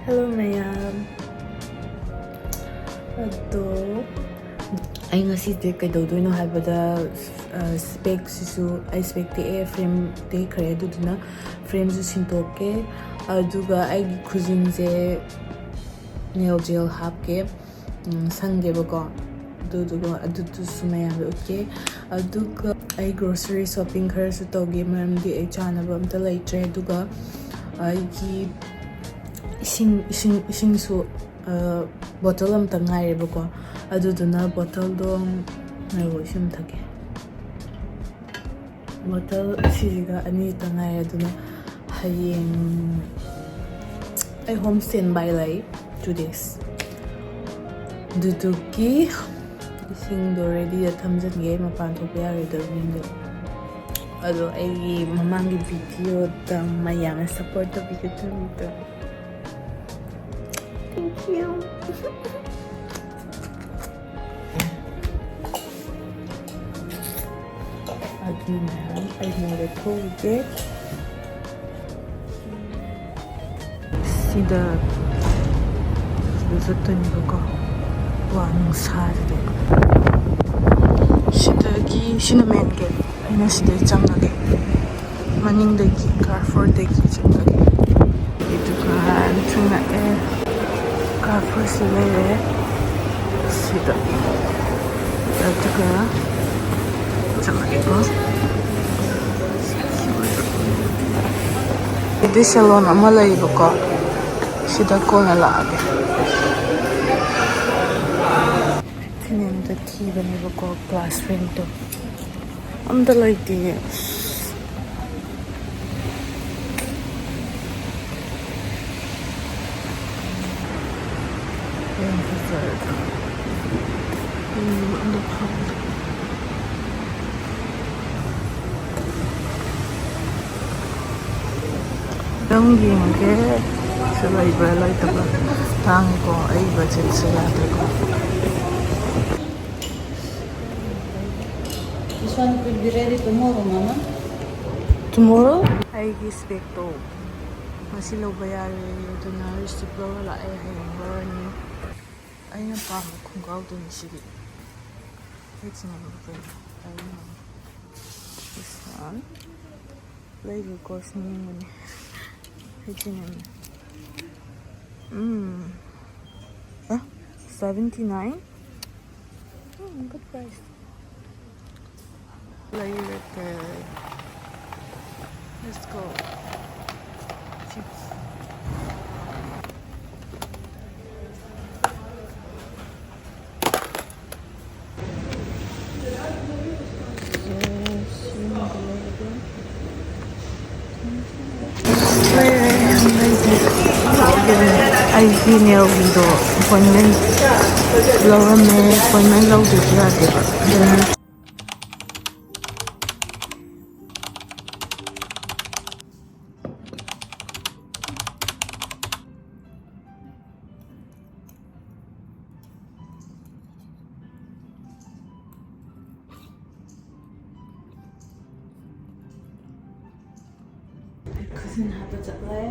Hello mayam. Ado ay ngaside kaidodoino haibada spec sisu ay spec te frame te khare duduna frame su sintoke aduga ay khujinje nail gel hapke sange bako dudugo adutu sumaya okay aduga ay grocery shopping khare su toge maramdi ay chana bam ta laitre aduga ay ki ising su bottle am tangai bako aduduna bottle do nayo sim thake bottle siga ani tangai aduna hayeng I home standby lai to this duduki ising do ready thamjan ge mapan thok ya re do window ado ai mamangi video ta mayang support to video to thank you. Again, I made a Colgate. See the ton이가 와 능사르데. 시드기 시나멘게 아니나 시드 장나게 마닝데기 카르포데기 장나게 이두가 중나에 Carrefour sile sida daga chamage ko ide salon amalai ko sida ko na laage tinen da ti bani ko glass frame to amda laiti Yang sila iba ito ba tangi ko ay budget sila ko. This one will be ready tomorrow, Mama. Tomorrow? I expect to. Masilaw bayari ito na receipt ba wala ay hayang ni. Ay na pa ako kung gawin ito ni sige. It's not open. I know. This one. Lagi cost niya mo ni. Ah, 79? Good price. Let's go. Chips. I email window appointment. Lower me appointment low to the cousin happens at play.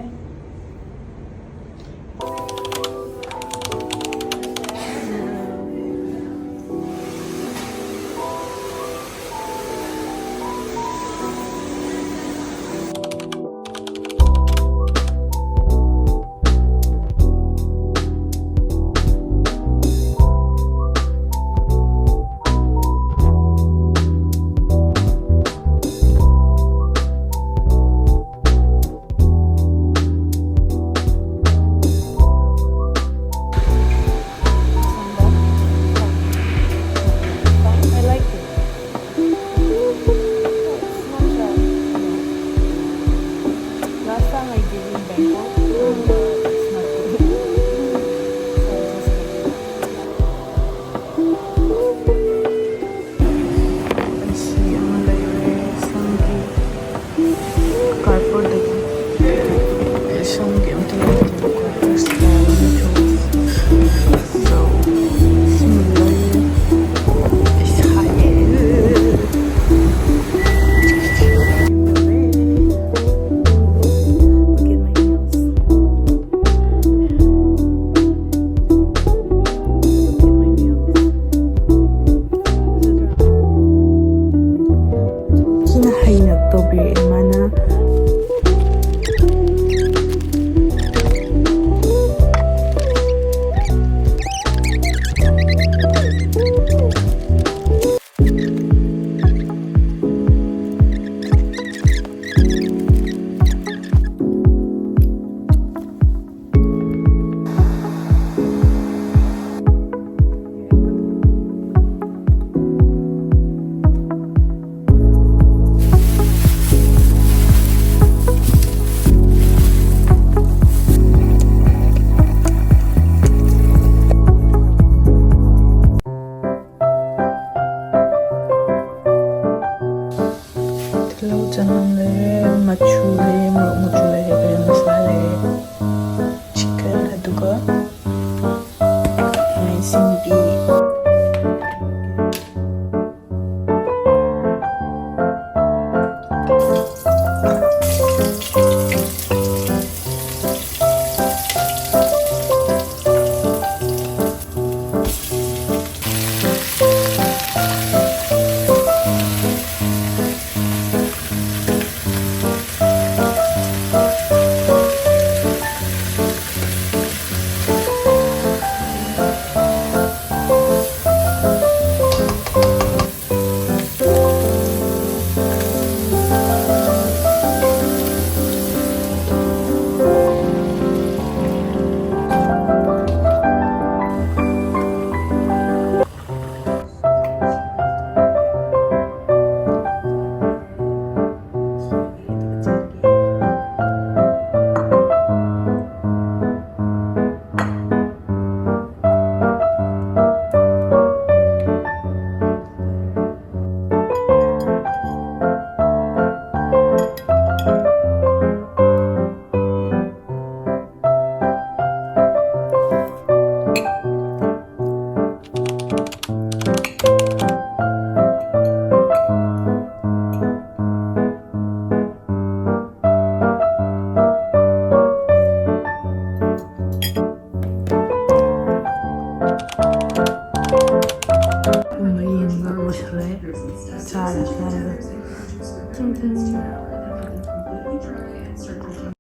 ꯇꯧꯕꯤꯔꯛꯑꯦ ꯃꯥꯅ ꯇꯤꯜꯍꯧ ꯆꯅꯝ ꯂꯩꯔꯦ, ꯃꯆꯨ ꯂꯩꯔꯦ, ꯃꯣꯔꯣꯛ ꯃꯆꯨ ꯂꯩꯔꯦ, ꯒꯔꯝ ꯃꯁꯥꯂꯥ ꯂꯩꯔꯦ, ꯆꯤꯛꯀꯟ, ꯑꯗꯨꯒ ꯃꯦꯟꯁꯤꯟꯕꯤ ꯌꯦꯡꯕ ꯂꯣꯏꯁꯤꯜꯂꯦ, ꯆꯥꯔꯦ ꯆꯥꯔꯒ